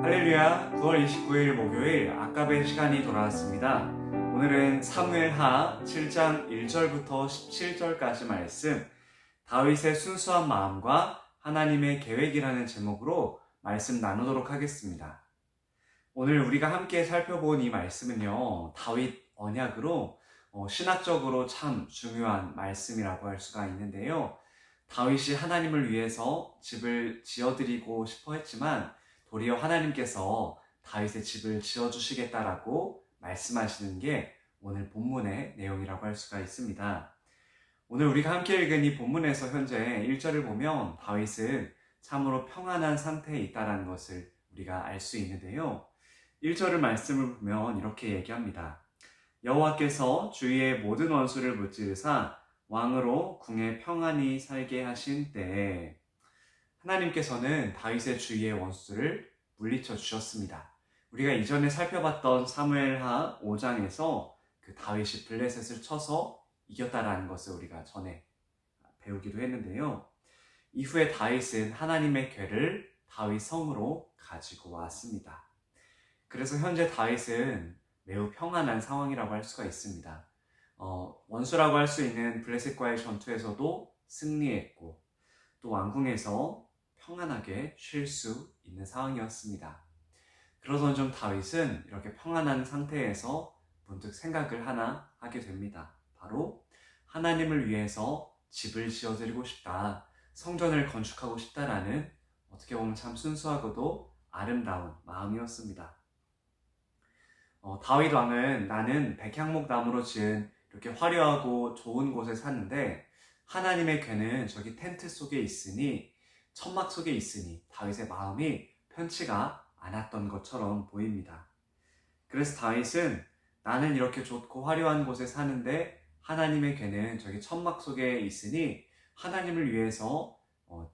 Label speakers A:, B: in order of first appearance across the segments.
A: 할렐루야, 9월 29일 목요일 아까벤 시간이 돌아왔습니다. 오늘은 사무엘하 7장 1절부터 17절까지 말씀, 다윗의 순수한 마음과 하나님의 계획이라는 제목으로 말씀 나누도록 하겠습니다. 오늘 우리가 함께 살펴본 이 말씀은요, 다윗 언약으로 신학적으로 참 중요한 말씀이라고 할 수가 있는데요. 다윗이 하나님을 위해서 집을 지어드리고 싶어 했지만 도리어 하나님께서 다윗의 집을 지어주시겠다라고 말씀하시는 게 오늘 본문의 내용이라고 할 수가 있습니다. 오늘 우리가 함께 읽은 이 본문에서 현재 1절을 보면 다윗은 참으로 평안한 상태에 있다는 것을 우리가 알 수 있는데요. 1절의 말씀을 보면 이렇게 얘기합니다. 여호와께서 주위의 모든 원수를 무찌르사 왕으로 궁에 평안히 살게 하신 때에 하나님께서는 다윗의 주위의 원수들을 물리쳐 주셨습니다. 우리가 이전에 살펴봤던 사무엘하 5장에서 그 다윗이 블레셋을 쳐서 이겼다라는 것을 우리가 전에 배우기도 했는데요. 이후에 다윗은 하나님의 궤를 다윗 성으로 가지고 왔습니다. 그래서 현재 다윗은 매우 평안한 상황이라고 할 수가 있습니다. 원수라고 할 수 있는 블레셋과의 전투에서도 승리했고 또 왕궁에서 평안하게 쉴 수 있는 상황이었습니다. 그러던 중 다윗은 이렇게 평안한 상태에서 문득 생각을 하나 하게 됩니다. 바로 하나님을 위해서 집을 지어드리고 싶다, 성전을 건축하고 싶다라는 어떻게 보면 참 순수하고도 아름다운 마음이었습니다. 다윗 왕은 나는 백향목 나무로 지은 이렇게 화려하고 좋은 곳에 사는데 하나님의 궤는 저기 텐트 속에 있으니 천막 속에 있으니 다윗의 마음이 편치가 않았던 것처럼 보입니다. 그래서 다윗은 나는 이렇게 좋고 화려한 곳에 사는데 하나님의 궤는 저기 천막 속에 있으니 하나님을 위해서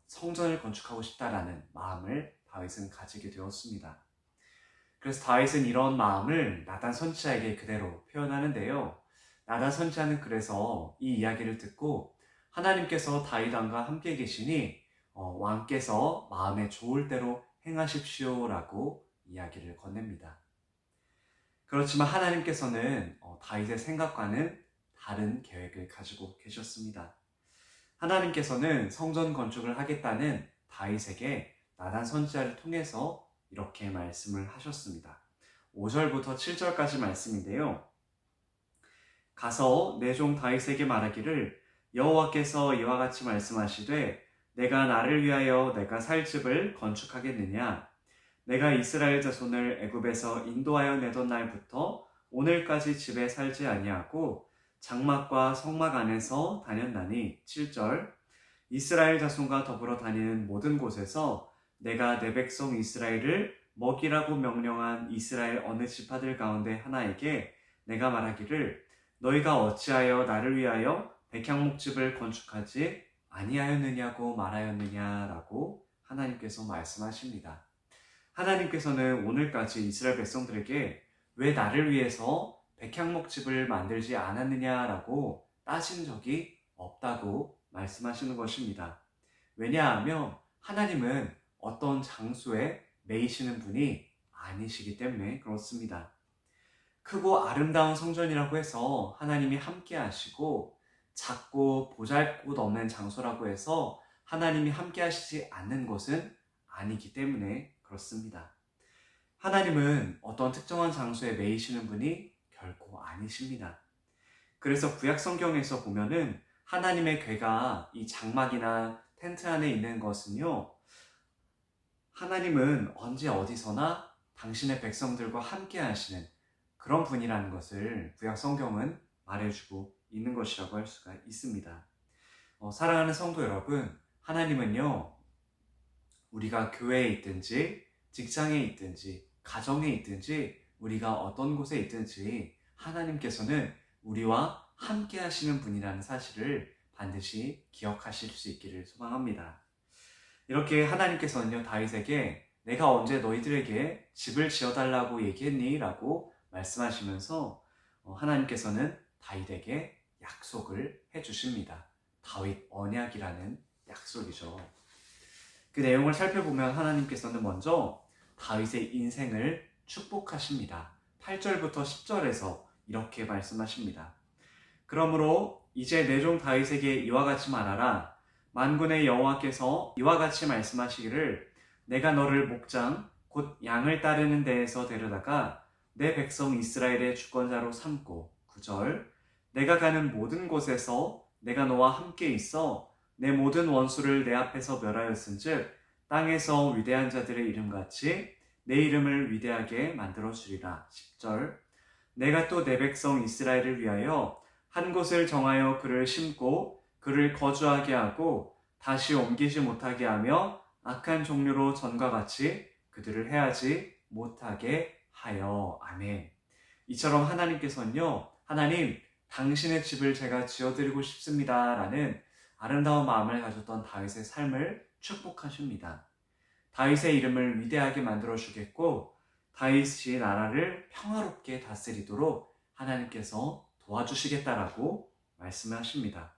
A: 성전을 건축하고 싶다라는 마음을 다윗은 가지게 되었습니다. 그래서 다윗은 이런 마음을 나단 선지자에게 그대로 표현하는데요. 나단 선지자는 그래서 이 이야기를 듣고 하나님께서 다윗 왕과 함께 계시니 왕께서 마음에 좋을 대로 행하십시오라고 이야기를 건넵니다. 그렇지만 하나님께서는 다윗의 생각과는 다른 계획을 가지고 계셨습니다. 하나님께서는 성전 건축을 하겠다는 다윗에게 나단 선지자를 통해서 이렇게 말씀을 하셨습니다. 5절부터 7절까지 말씀인데요. 가서 내 종 다윗에게 말하기를 여호와께서 이와 같이 말씀하시되 내가 나를 위하여 내가 살 집을 건축하겠느냐? 내가 이스라엘 자손을 애굽에서 인도하여 내던 날부터 오늘까지 집에 살지 아니하고 장막과 성막 안에서 다녔나니 7절 이스라엘 자손과 더불어 다니는 모든 곳에서 내가 내 백성 이스라엘을 먹이라고 명령한 이스라엘 어느 지파들 가운데 하나에게 내가 말하기를 너희가 어찌하여 나를 위하여 백향목집을 건축하지 아니하였느냐고 말하였느냐라고 하나님께서 말씀하십니다. 하나님께서는 오늘까지 이스라엘 백성들에게 왜 나를 위해서 백향목집을 만들지 않았느냐라고 따진 적이 없다고 말씀하시는 것입니다. 왜냐하면 하나님은 어떤 장소에 매이시는 분이 아니시기 때문에 그렇습니다. 크고 아름다운 성전이라고 해서 하나님이 함께 하시고 작고 보잘것 없는 장소라고 해서 하나님이 함께 하시지 않는 것은 아니기 때문에 그렇습니다. 하나님은 어떤 특정한 장소에 매이시는 분이 결코 아니십니다. 그래서 구약 성경에서 보면은 하나님의 궤가 이 장막이나 텐트 안에 있는 것은요, 하나님은 언제 어디서나 당신의 백성들과 함께 하시는 그런 분이라는 것을 구약 성경은 말해주고 있는 것이라고 할 수가 있습니다. 사랑하는 성도 여러분, 하나님은요, 우리가 교회에 있든지 직장에 있든지 가정에 있든지 우리가 어떤 곳에 있든지 하나님께서는 우리와 함께 하시는 분이라는 사실을 반드시 기억하실 수 있기를 소망합니다. 이렇게 하나님께서는요, 다윗에게 내가 언제 너희들에게 집을 지어달라고 얘기했니? 라고 말씀하시면서 하나님께서는 다윗에게 약속을 해주십니다. 다윗 언약이라는 약속이죠. 그 내용을 살펴보면 하나님께서는 먼저 다윗의 인생을 축복하십니다. 8절부터 10절에서 이렇게 말씀하십니다. 그러므로 이제 내 종 다윗에게 이와 같이 말하라. 만군의 여호와께서 이와 같이 말씀하시기를 내가 너를 목장 곧 양을 따르는 데에서 데려다가 내 백성 이스라엘의 주권자로 삼고 9절 내가 가는 모든 곳에서 내가 너와 함께 있어 내 모든 원수를 내 앞에서 멸하였은즉 땅에서 위대한 자들의 이름같이 내 이름을 위대하게 만들어 주리라. 10절 내가 또 내 백성 이스라엘을 위하여 한 곳을 정하여 그를 심고 그를 거주하게 하고 다시 옮기지 못하게 하며 악한 종류로 전과 같이 그들을 해하지 못하게 하여. 아멘. 이처럼 하나님께서는요, 하나님 당신의 집을 제가 지어드리고 싶습니다 라는 아름다운 마음을 가졌던 다윗의 삶을 축복하십니다. 다윗의 이름을 위대하게 만들어 주겠고 다윗이 나라를 평화롭게 다스리도록 하나님께서 도와주시겠다라고 말씀하십니다.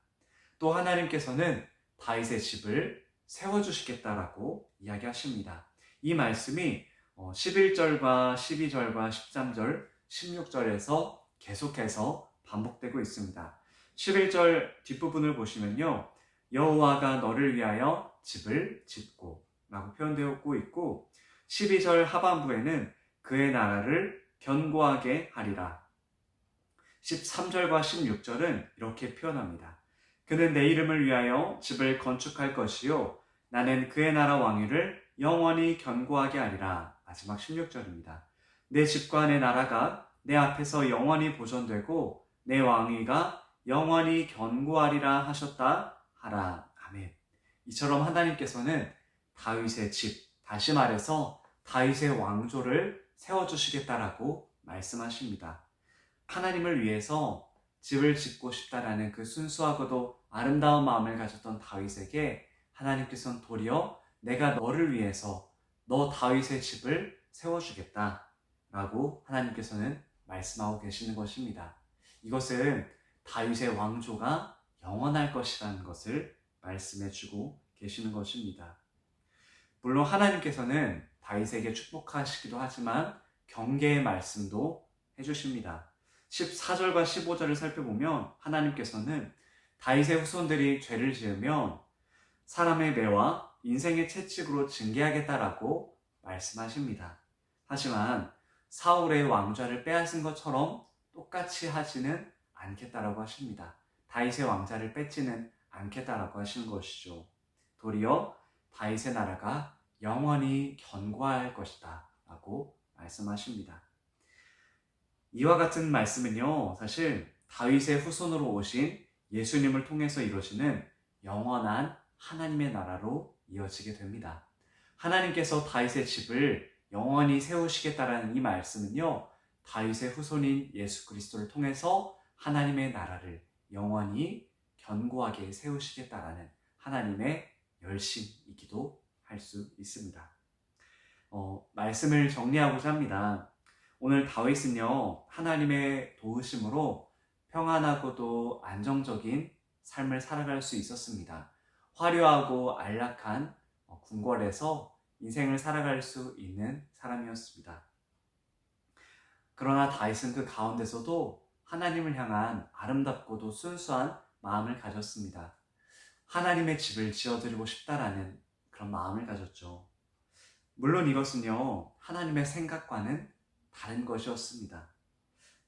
A: 또 하나님께서는 다윗의 집을 세워주시겠다라고 이야기하십니다. 이 말씀이 11절과 12절과 13절, 16절에서 계속해서 반복되고 있습니다. 11절 뒷부분을 보시면요. 여호와가 너를 위하여 집을 짓고 라고 표현되고 있고 12절 하반부에는 그의 나라를 견고하게 하리라. 13절과 16절은 이렇게 표현합니다. 그는 내 이름을 위하여 집을 건축할 것이요 나는 그의 나라 왕위를 영원히 견고하게 하리라. 마지막 16절입니다. 내 집과 내 나라가 내 앞에서 영원히 보존되고 내 왕위가 영원히 견고하리라 하셨다 하라. 아멘. 이처럼 하나님께서는 다윗의 집, 다시 말해서 다윗의 왕조를 세워주시겠다라고 말씀하십니다. 하나님을 위해서 집을 짓고 싶다라는 그 순수하고도 아름다운 마음을 가졌던 다윗에게 하나님께서는 도리어 내가 너를 위해서 너 다윗의 집을 세워주겠다라고 하나님께서는 말씀하고 계시는 것입니다. 이것은 다윗의 왕조가 영원할 것이라는 것을 말씀해주고 계시는 것입니다. 물론 하나님께서는 다윗에게 축복하시기도 하지만 경계의 말씀도 해주십니다. 14절과 15절을 살펴보면 하나님께서는 다윗의 후손들이 죄를 지으면 사람의 매와 인생의 채찍으로 징계하겠다라고 말씀하십니다. 하지만 사울의 왕좌를 빼앗은 것처럼 똑같이 하지는 않겠다라고 하십니다. 다윗의 왕좌를 뺏지는 않겠다라고 하시는 것이죠. 도리어 다윗의 나라가 영원히 견고할 것이다 라고 말씀하십니다. 이와 같은 말씀은요, 사실 다윗의 후손으로 오신 예수님을 통해서 이루어지는 영원한 하나님의 나라로 이어지게 됩니다. 하나님께서 다윗의 집을 영원히 세우시겠다라는 이 말씀은요, 다윗의 후손인 예수 그리스도를 통해서 하나님의 나라를 영원히 견고하게 세우시겠다라는 하나님의 열심이기도 할 수 있습니다. 말씀을 정리하고자 합니다. 오늘 다윗은요, 하나님의 도우심으로 평안하고도 안정적인 삶을 살아갈 수 있었습니다. 화려하고 안락한 궁궐에서 인생을 살아갈 수 있는 사람이었습니다. 그러나 다윗은 그 가운데서도 하나님을 향한 아름답고도 순수한 마음을 가졌습니다. 하나님의 집을 지어드리고 싶다라는 그런 마음을 가졌죠. 물론 이것은요, 하나님의 생각과는 다른 것이었습니다.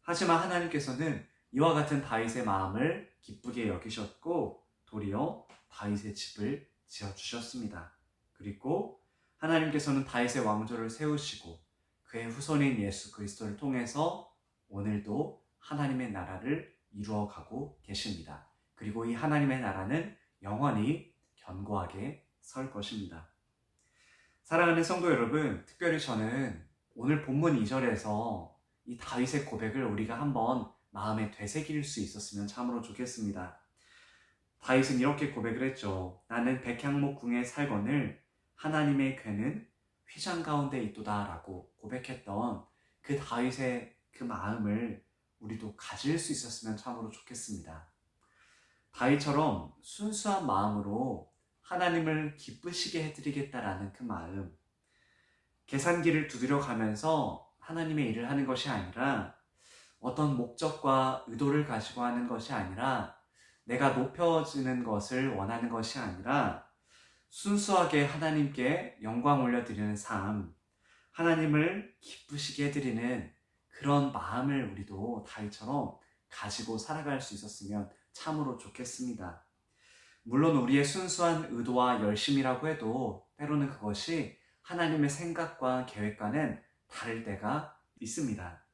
A: 하지만 하나님께서는 이와 같은 다윗의 마음을 기쁘게 여기셨고 도리어 다윗의 집을 지어주셨습니다. 그리고 하나님께서는 다윗의 왕조를 세우시고 그의 후손인 예수 그리스도를 통해서 오늘도 하나님의 나라를 이루어가고 계십니다. 그리고 이 하나님의 나라는 영원히 견고하게 설 것입니다. 사랑하는 성도 여러분, 특별히 저는 오늘 본문 2절에서 이 다윗의 고백을 우리가 한번 마음에 되새길 수 있었으면 참으로 좋겠습니다. 다윗은 이렇게 고백을 했죠. 나는 백향목 궁에 살거늘 하나님의 궤는 휘장 가운데 있도다 라고 고백했던 그 다윗의 그 마음을 우리도 가질 수 있었으면 참으로 좋겠습니다. 다윗처럼 순수한 마음으로 하나님을 기쁘시게 해드리겠다라는 그 마음, 계산기를 두드려 가면서 하나님의 일을 하는 것이 아니라 어떤 목적과 의도를 가지고 하는 것이 아니라 내가 높여지는 것을 원하는 것이 아니라 순수하게 하나님께 영광 올려드리는 삶, 하나님을 기쁘시게 해드리는 그런 마음을 우리도 다윗처럼 가지고 살아갈 수 있었으면 참으로 좋겠습니다. 물론 우리의 순수한 의도와 열심이라고 해도 때로는 그것이 하나님의 생각과 계획과는 다를 때가 있습니다.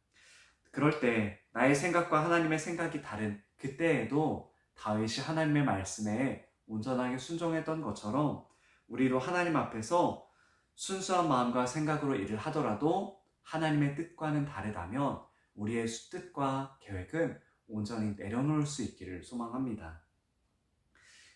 A: 그럴 때 나의 생각과 하나님의 생각이 다른 그때에도 다윗이 하나님의 말씀에 온전하게 순종했던 것처럼 우리도 하나님 앞에서 순수한 마음과 생각으로 일을 하더라도 하나님의 뜻과는 다르다면 우리의 뜻과 계획은 온전히 내려놓을 수 있기를 소망합니다.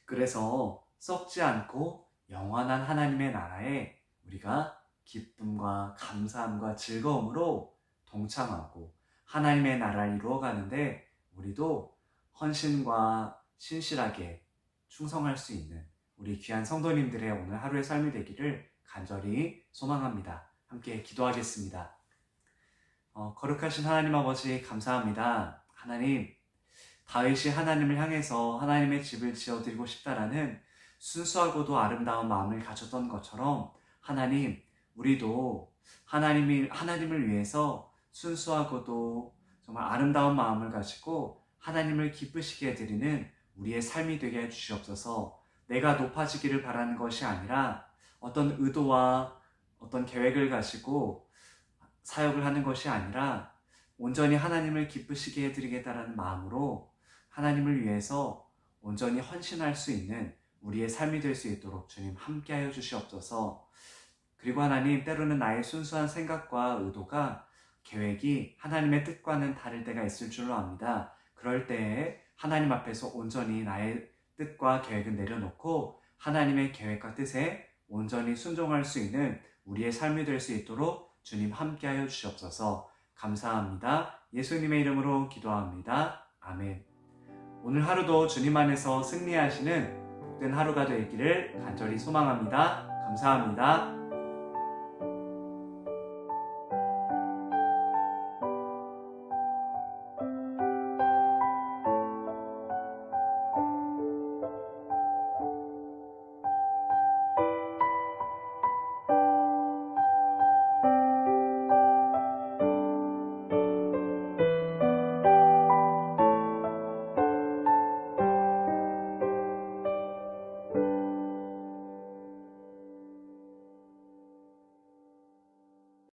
A: 그래서 썩지 않고 영원한 하나님의 나라에 우리가 기쁨과 감사함과 즐거움으로 동참하고 하나님의 나라를 이루어가는데 우리도 헌신과 신실하게 충성할 수 있는 우리 귀한 성도님들의 오늘 하루의 삶이 되기를 간절히 소망합니다. 함께 기도하겠습니다. 거룩하신 하나님 아버지 감사합니다. 하나님, 다윗이 하나님을 향해서 하나님의 집을 지어드리고 싶다라는 순수하고도 아름다운 마음을 가졌던 것처럼 하나님, 우리도 하나님을 위해서 순수하고도 정말 아름다운 마음을 가지고 하나님을 기쁘시게 해드리는 우리의 삶이 되게 해주시옵소서. 내가 높아지기를 바라는 것이 아니라 어떤 의도와 어떤 계획을 가지고 사역을 하는 것이 아니라 온전히 하나님을 기쁘시게 해드리겠다는 마음으로 하나님을 위해서 온전히 헌신할 수 있는 우리의 삶이 될 수 있도록 주님 함께하여 주시옵소서. 그리고 하나님, 때로는 나의 순수한 생각과 의도가 계획이 하나님의 뜻과는 다를 때가 있을 줄로 압니다. 그럴 때에 하나님 앞에서 온전히 나의 뜻과 계획을 내려놓고 하나님의 계획과 뜻에 온전히 순종할 수 있는 우리의 삶이 될 수 있도록 주님 함께하여 주시옵소서. 감사합니다. 예수님의 이름으로 기도합니다. 아멘. 오늘 하루도 주님 안에서 승리하시는 복된 하루가 되기를 간절히 소망합니다. 감사합니다.